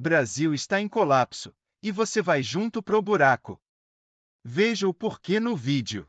Brasil está em colapso, e você vai junto pro buraco. Veja o porquê no vídeo.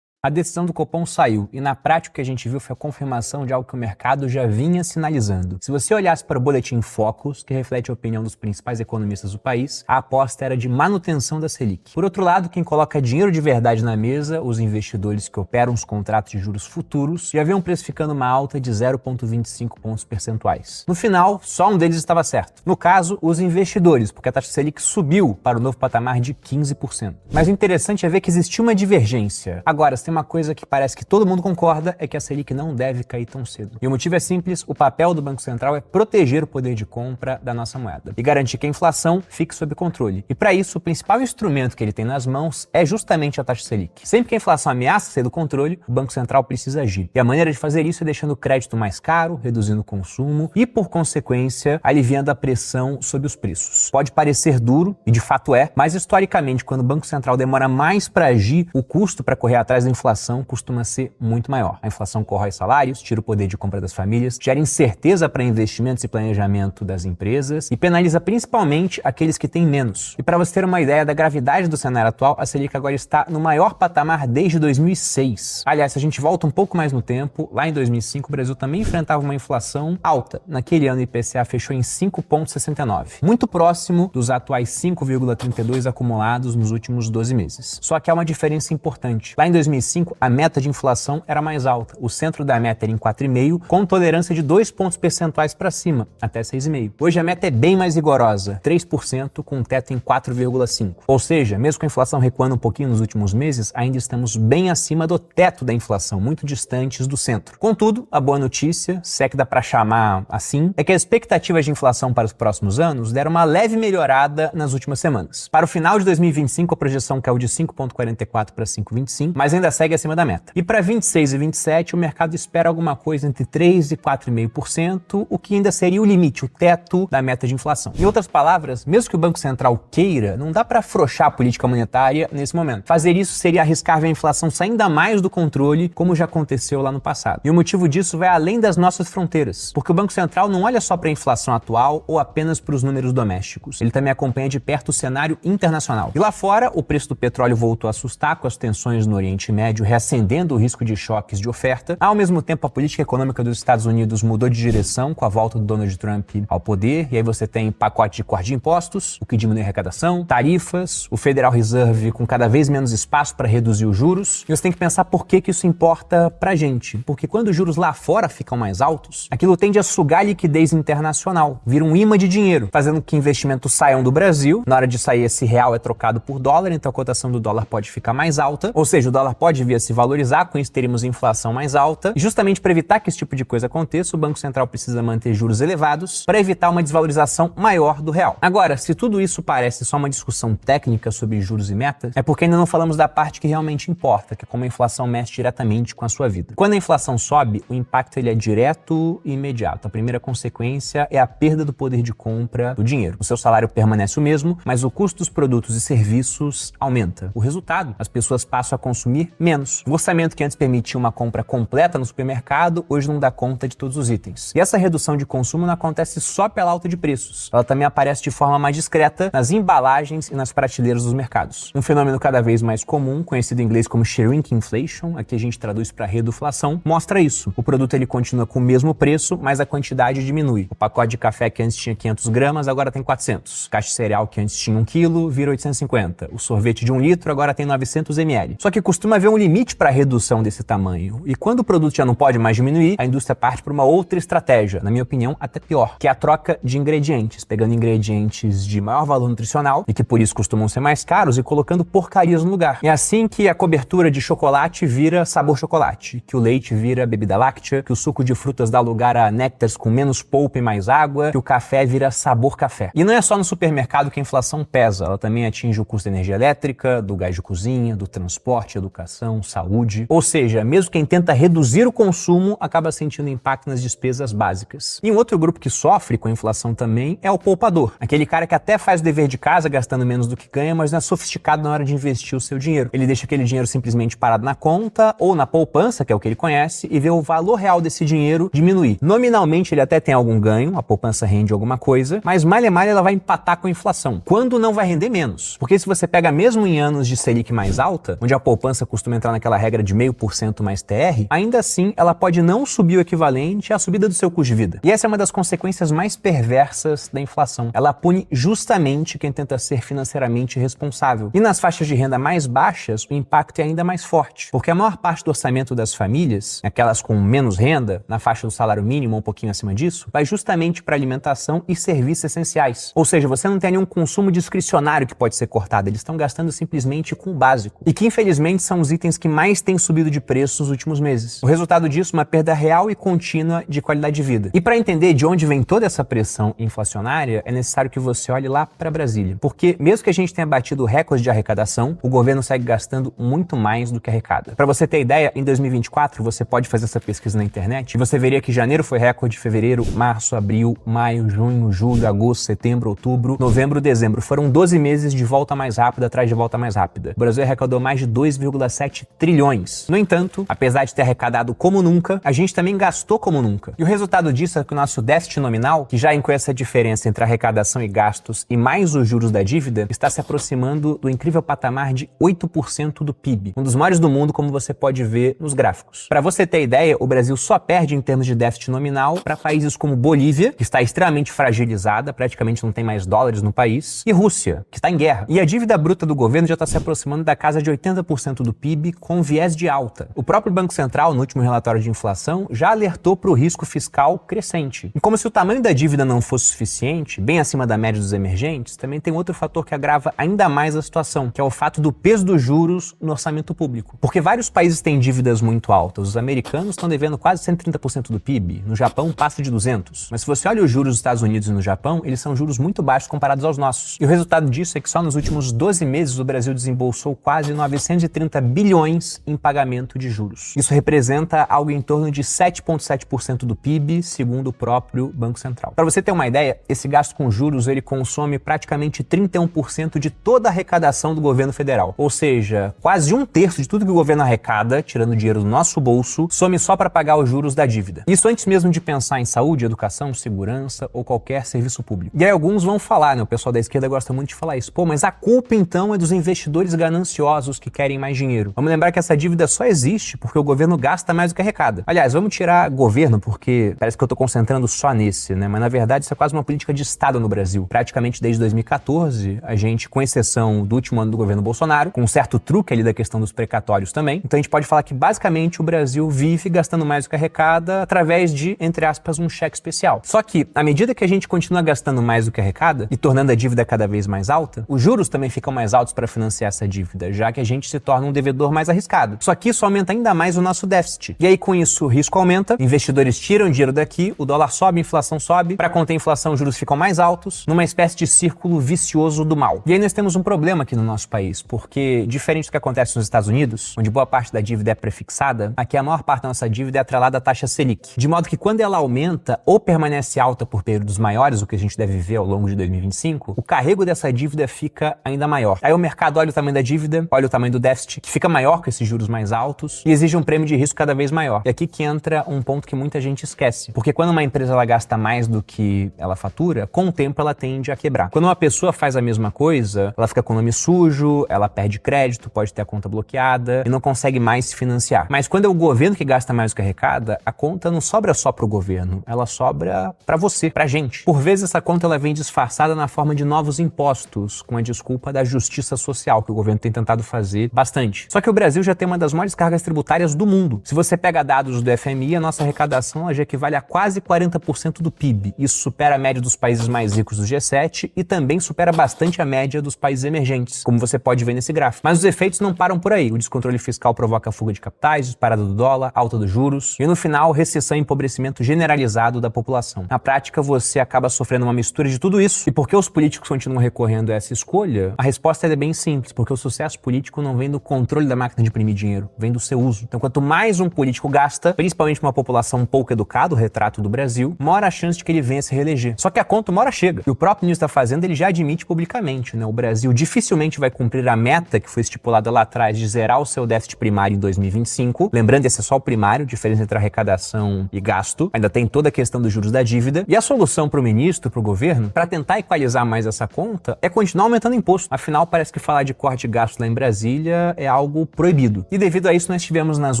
A decisão do Copom saiu e na prática o que a gente viu foi a confirmação de algo que o mercado já vinha sinalizando. Se você olhasse para o boletim Focus, que reflete a opinião dos principais economistas do país, a aposta era de manutenção da Selic. Por outro lado, quem coloca dinheiro de verdade na mesa, os investidores que operam os contratos de juros futuros, já viam precificando uma alta de 0,25 pontos percentuais. No final, só um deles estava certo. No caso, os investidores, porque a taxa Selic subiu para o novo patamar de 15%. Mas o interessante é ver que existiu uma divergência. Agora, tem uma coisa que parece que todo mundo concorda, é que a Selic não deve cair tão cedo. E o motivo é simples, o papel do Banco Central é proteger o poder de compra da nossa moeda e garantir que a inflação fique sob controle. E para isso, o principal instrumento que ele tem nas mãos é justamente a taxa Selic. Sempre que a inflação ameaça sair do controle, o Banco Central precisa agir. E a maneira de fazer isso é deixando o crédito mais caro, reduzindo o consumo e, por consequência, aliviando a pressão sobre os preços. Pode parecer duro, e de fato é, mas historicamente, quando o Banco Central demora mais para agir, o custo para correr atrás da inflação costuma ser muito maior. A inflação corrói salários, tira o poder de compra das famílias, gera incerteza para investimentos e planejamento das empresas e penaliza principalmente aqueles que têm menos. E para você ter uma ideia da gravidade do cenário atual, a Selic agora está no maior patamar desde 2006. Aliás, se a gente volta um pouco mais no tempo, lá em 2005 o Brasil também enfrentava uma inflação alta. Naquele ano o IPCA fechou em 5,69, muito próximo dos atuais 5,32 acumulados nos últimos 12 meses. Só que há uma diferença importante. Lá em 2005, a meta de inflação era mais alta. O centro da meta era em 4,5, com tolerância de 2 pontos percentuais para cima, até 6,5. Hoje a meta é bem mais rigorosa, 3%, com um teto em 4,5. Ou seja, mesmo com a inflação recuando um pouquinho nos últimos meses, ainda estamos bem acima do teto da inflação, muito distantes do centro. Contudo, a boa notícia, se é que dá para chamar assim, é que as expectativas de inflação para os próximos anos deram uma leve melhorada nas últimas semanas. Para o final de 2025, a projeção caiu de 5,44 para 5,25, mas ainda segue acima da meta. E para 26 e 27, o mercado espera alguma coisa entre 3 e 4,5%, o que ainda seria o limite, o teto da meta de inflação. Em outras palavras, mesmo que o Banco Central queira, não dá para afrouxar a política monetária nesse momento. Fazer isso seria arriscar ver a inflação sair ainda mais do controle, como já aconteceu lá no passado. E o motivo disso vai além das nossas fronteiras, porque o Banco Central não olha só para a inflação atual ou apenas para os números domésticos. Ele também acompanha de perto o cenário internacional. E lá fora, o preço do petróleo voltou a assustar com as tensões no Oriente Médio, reacendendo o risco de choques de oferta. Ao mesmo tempo, a política econômica dos Estados Unidos mudou de direção com a volta do Donald Trump ao poder, e aí você tem pacote de corte de impostos, o que diminui a arrecadação, tarifas, o Federal Reserve com cada vez menos espaço para reduzir os juros. E você tem que pensar por que isso importa pra gente. Porque quando os juros lá fora ficam mais altos, aquilo tende a sugar a liquidez internacional, vira um imã de dinheiro, fazendo com que investimentos saiam do Brasil. Na hora de sair, esse real é trocado por dólar, então a cotação do dólar pode ficar mais alta, ou seja, o dólar pode vir a se valorizar, com isso teríamos inflação mais alta. E justamente para evitar que esse tipo de coisa aconteça, o Banco Central precisa manter juros elevados para evitar uma desvalorização maior do real. Agora, se tudo isso parece só uma discussão técnica sobre juros e metas, é porque ainda não falamos da parte que realmente importa, que é como a inflação mexe diretamente com a sua vida. Quando a inflação sobe, o impacto ele é direto e imediato. A primeira consequência é a perda do poder de compra do dinheiro. O seu salário permanece o mesmo, mas o custo dos produtos e serviços aumenta. O resultado, as pessoas passam a consumir menos. O orçamento que antes permitia uma compra completa no supermercado, hoje não dá conta de todos os itens. E essa redução de consumo não acontece só pela alta de preços. Ela também aparece de forma mais discreta nas embalagens e nas prateleiras dos mercados. Um fenômeno cada vez mais comum, conhecido em inglês como shrink inflation, aqui a gente traduz para reduflação, mostra isso. O produto ele continua com o mesmo preço, mas a quantidade diminui. O pacote de café que antes tinha 500 gramas, agora tem 400. Caixa de cereal que antes tinha 1 quilo, vira 850. O sorvete de 1 litro agora tem 900 ml. Só que costuma haver um limite para a redução desse tamanho. E quando o produto já não pode mais diminuir, a indústria parte para uma outra estratégia, na minha opinião, até pior, que é a troca de ingredientes, pegando ingredientes de maior valor nutricional e que por isso costumam ser mais caros e colocando porcarias no lugar. É assim que a cobertura de chocolate vira sabor chocolate, que o leite vira bebida láctea, que o suco de frutas dá lugar a néctares com menos polpa e mais água, que o café vira sabor café. E não é só no supermercado que a inflação pesa, ela também atinge o custo da energia elétrica, do gás de cozinha, do transporte, educação, educação, saúde. Ou seja, mesmo quem tenta reduzir o consumo acaba sentindo impacto nas despesas básicas. E um outro grupo que sofre com a inflação também é o poupador. Aquele cara que até faz o dever de casa gastando menos do que ganha, mas não é sofisticado na hora de investir o seu dinheiro. Ele deixa aquele dinheiro simplesmente parado na conta ou na poupança, que é o que ele conhece, e vê o valor real desse dinheiro diminuir. Nominalmente ele até tem algum ganho, a poupança rende alguma coisa, mas malha ela vai empatar com a inflação. Quando não vai render menos. Porque se você pega mesmo em anos de Selic mais alta, onde a poupança costuma entrar naquela regra de 0,5% mais TR, ainda assim ela pode não subir o equivalente à subida do seu custo de vida. E essa é uma das consequências mais perversas da inflação. Ela pune justamente quem tenta ser financeiramente responsável. E nas faixas de renda mais baixas, o impacto é ainda mais forte. Porque a maior parte do orçamento das famílias, aquelas com menos renda, na faixa do salário mínimo ou um pouquinho acima disso, vai justamente para alimentação e serviços essenciais. Ou seja, você não tem nenhum consumo discricionário que pode ser cortado, eles estão gastando simplesmente com o básico. E que infelizmente são os itens que mais têm subido de preço nos últimos meses. O resultado disso é uma perda real e contínua de qualidade de vida. E para entender de onde vem toda essa pressão inflacionária, é necessário que você olhe lá para Brasília. Porque mesmo que a gente tenha batido o recorde de arrecadação, o governo segue gastando muito mais do que arrecada. Para você ter ideia, em 2024 você pode fazer essa pesquisa na internet e você veria que janeiro foi recorde, fevereiro, março, abril, maio, junho, julho, agosto, setembro, outubro, novembro, dezembro. Foram 12 meses de volta mais rápida atrás de volta mais rápida. O Brasil arrecadou mais de 2,7 trilhões. No entanto, apesar de ter arrecadado como nunca, a gente também gastou como nunca. E o resultado disso é que o nosso déficit nominal, que já inclui essa diferença entre arrecadação e gastos e mais os juros da dívida, está se aproximando do incrível patamar de 8% do PIB, um dos maiores do mundo, como você pode ver nos gráficos. Para você ter ideia, o Brasil só perde em termos de déficit nominal para países como Bolívia, que está extremamente fragilizada, praticamente não tem mais dólares no país, e Rússia, que está em guerra. E a dívida bruta do governo já está se aproximando da casa de 80% do PIB, com viés de alta. O próprio Banco Central, no último relatório de inflação, já alertou para o risco fiscal crescente. E como se o tamanho da dívida não fosse suficiente, bem acima da média dos emergentes, também tem outro fator que agrava ainda mais a situação, que é o fato do peso dos juros no orçamento público. Porque vários países têm dívidas muito altas. Os americanos estão devendo quase 130% do PIB. No Japão, passa de 200%. Mas se você olha os juros dos Estados Unidos e no Japão, eles são juros muito baixos comparados aos nossos. E o resultado disso é que só nos últimos 12 meses o Brasil desembolsou quase 930 bilhões em pagamento de juros. Isso representa algo em torno de 7,7% do PIB, segundo o próprio Banco Central. Para você ter uma ideia, esse gasto com juros ele consome praticamente 31% de toda a arrecadação do governo federal. Ou seja, quase 1/3 de tudo que o governo arrecada, tirando dinheiro do nosso bolso, some só para pagar os juros da dívida. Isso antes mesmo de pensar em saúde, educação, segurança ou qualquer serviço público. E aí alguns vão falar, né? O pessoal da esquerda gosta muito de falar isso. Pô, mas a culpa então é dos investidores gananciosos que querem mais dinheiro. Vamos lembrar que essa dívida só existe porque o governo gasta mais do que arrecada. Aliás, vamos tirar governo porque parece que eu tô concentrando só nesse, né? Mas na verdade isso é quase uma política de Estado no Brasil. Praticamente desde 2014, a gente, com exceção do último ano do governo Bolsonaro, com um certo truque ali da questão dos precatórios também, então a gente pode falar que basicamente o Brasil vive gastando mais do que arrecada através de, entre aspas, um cheque especial. Só que, à medida que a gente continua gastando mais do que arrecada e tornando a dívida cada vez mais alta, os juros também ficam mais altos para financiar essa dívida, já que a gente se torna um devedor mais arriscado. Só que isso aumenta ainda mais o nosso déficit. E aí, com isso, o risco aumenta, investidores tiram dinheiro daqui, o dólar sobe, a inflação sobe, para conter a inflação, os juros ficam mais altos, numa espécie de círculo vicioso do mal. E aí nós temos um problema aqui no nosso país, porque, diferente do que acontece nos Estados Unidos, onde boa parte da dívida é prefixada, aqui a maior parte da nossa dívida é atrelada à taxa Selic. De modo que quando ela aumenta ou permanece alta por períodos maiores, o que a gente deve ver ao longo de 2025, o carrego dessa dívida fica ainda maior. Aí o mercado olha o tamanho da dívida, olha o tamanho do déficit, que fica maior com esses juros mais altos, e exige um prêmio de risco cada vez maior. E aqui que entra um ponto que muita gente esquece. Porque quando uma empresa ela gasta mais do que ela fatura, com o tempo ela tende a quebrar. Quando uma pessoa faz a mesma coisa, ela fica com o nome sujo, ela perde crédito, pode ter a conta bloqueada e não consegue mais se financiar. Mas quando é o governo que gasta mais do que arrecada, a conta não sobra só pro governo, ela sobra pra você, pra gente. Por vezes essa conta ela vem disfarçada na forma de novos impostos, com a desculpa da justiça social, que o governo tem tentado fazer bastante. Só que o Brasil já tem uma das maiores cargas tributárias do mundo. Se você pega dados do FMI, a nossa arrecadação já equivale a quase 40% do PIB. Isso supera a média dos países mais ricos do G7 e também supera bastante a média dos países emergentes, como você pode ver nesse gráfico. Mas os efeitos não param por aí. O descontrole fiscal provoca fuga de capitais, disparada do dólar, alta dos juros e, no final, recessão e empobrecimento generalizado da população. Na prática, você acaba sofrendo uma mistura de tudo isso. E por que os políticos continuam recorrendo a essa escolha? A resposta é bem simples, porque o sucesso político não vem do controle da máquina de imprimir dinheiro, vem do seu uso. Então, quanto mais um político gasta, principalmente uma população pouco educada, o retrato do Brasil, maior a chance de que ele venha se reeleger. Só que a conta uma hora chega. E o próprio ministro da Fazenda, ele já admite publicamente, né? O Brasil dificilmente vai cumprir a meta que foi estipulada lá atrás de zerar o seu déficit primário em 2025. Lembrando, esse é só o primário, diferença entre arrecadação e gasto. Ainda tem toda a questão dos juros da dívida. E a solução para o ministro, para o governo, para tentar equalizar mais essa conta, é continuar aumentando imposto. Afinal, parece que falar de corte de gasto lá em Brasília é algo proibido. E devido a isso, nós tivemos nas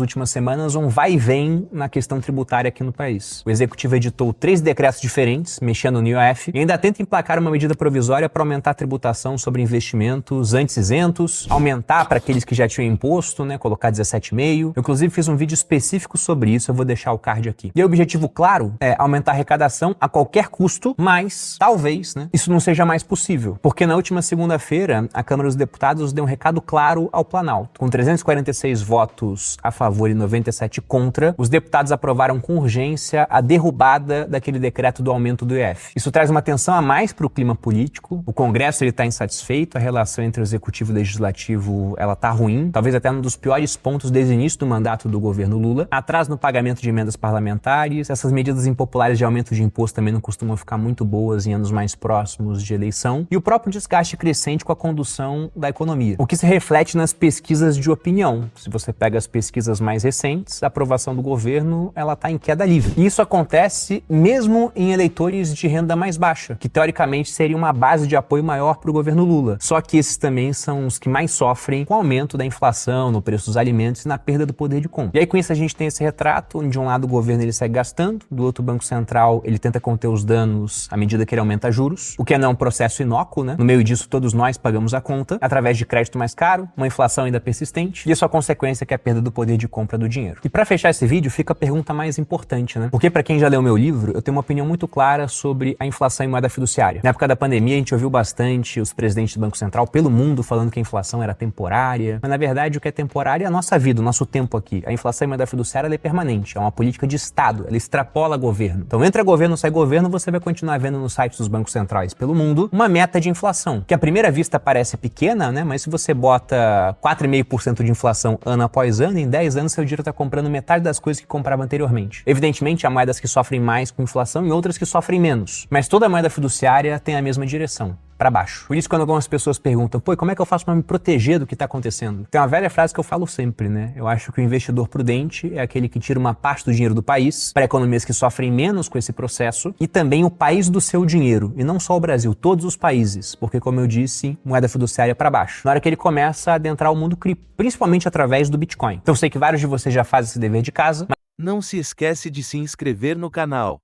últimas semanas um vai e vem na questão tributária aqui no país. O executivo editou 3 decretos diferentes, mexendo no IOF, e ainda tenta emplacar uma medida provisória para aumentar a tributação sobre investimentos antes isentos, aumentar para aqueles que já tinham imposto, né, colocar 17,5%. Eu, inclusive, fiz um vídeo específico sobre isso, eu vou deixar o card aqui. E o objetivo, claro, é aumentar a arrecadação a qualquer custo, mas talvez, né, isso não seja mais possível. Porque na última segunda-feira, a Câmara dos Deputados deu um recado claro ao Planalto. Com 346 votos a favor e 97 contra, os deputados aprovaram com urgência a derrubada daquele decreto do aumento do IOF. Isso traz uma tensão a mais para o clima político. O Congresso está insatisfeito, a relação entre o Executivo e o Legislativo ela tá ruim, talvez até um dos piores pontos desde o início do mandato do governo Lula. Atraso no pagamento de emendas parlamentares, essas medidas impopulares de aumento de imposto também não costumam ficar muito boas em anos mais próximos de eleição, e o próprio desgaste crescente com a condução da economia, o que se reflete nas pesquisas de opinião. Se você pega as pesquisas mais recentes, a aprovação do governo ela tá em queda livre. E isso acontece mesmo em eleitores de renda mais baixa, que teoricamente seria uma base de apoio maior para o governo Lula. Só que esses também são os que mais sofrem com o aumento da inflação, no preço dos alimentos e na perda do poder de compra. E aí com isso a gente tem esse retrato, onde de um lado o governo ele segue gastando, do outro o Banco Central ele tenta conter os danos à medida que ele aumenta juros, o que não é um processo inócuo, né? No meio disso todos nós pagamos a conta, através de crédito mais caro, uma inflação ainda persistente, e a sua consequência que é a perda do poder de compra do dinheiro. E para fechar esse vídeo fica a pergunta mais importante, né? Porque para quem já leu meu livro, eu tenho uma opinião muito clara sobre a inflação em moeda fiduciária. Na época da pandemia a gente ouviu bastante os presidentes do Banco Central pelo mundo falando que a inflação era temporária, mas na verdade o que é temporário é a nossa vida, o nosso tempo aqui. A inflação em moeda fiduciária ela é permanente, é uma política de Estado, ela extrapola governo. Então entra governo, sai governo, você vai continuar vendo nos sites dos bancos centrais pelo mundo uma meta de inflação, que à primeira vista parece pequena, né? Mas se você bota 4,5% de inflação ano após ano, em 10 anos seu dinheiro está comprando metade das coisas que comprava anteriormente. Evidentemente há moedas que sofrem mais com inflação e outras que sofrem menos, mas toda moeda fiduciária tem a mesma direção, para baixo. Por isso, quando algumas pessoas perguntam, pô, como é que eu faço para me proteger do que está acontecendo? Tem uma velha frase que eu falo sempre, né? Eu acho que o investidor prudente é aquele que tira uma parte do dinheiro do país para economias que sofrem menos com esse processo e também o país do seu dinheiro, e não só o Brasil, todos os países, porque, como eu disse, moeda fiduciária para baixo. Na hora que ele começa a adentrar o mundo cripto, principalmente através do Bitcoin. Então, eu sei que vários de vocês já fazem esse dever de casa, mas não se esquece de se inscrever no canal.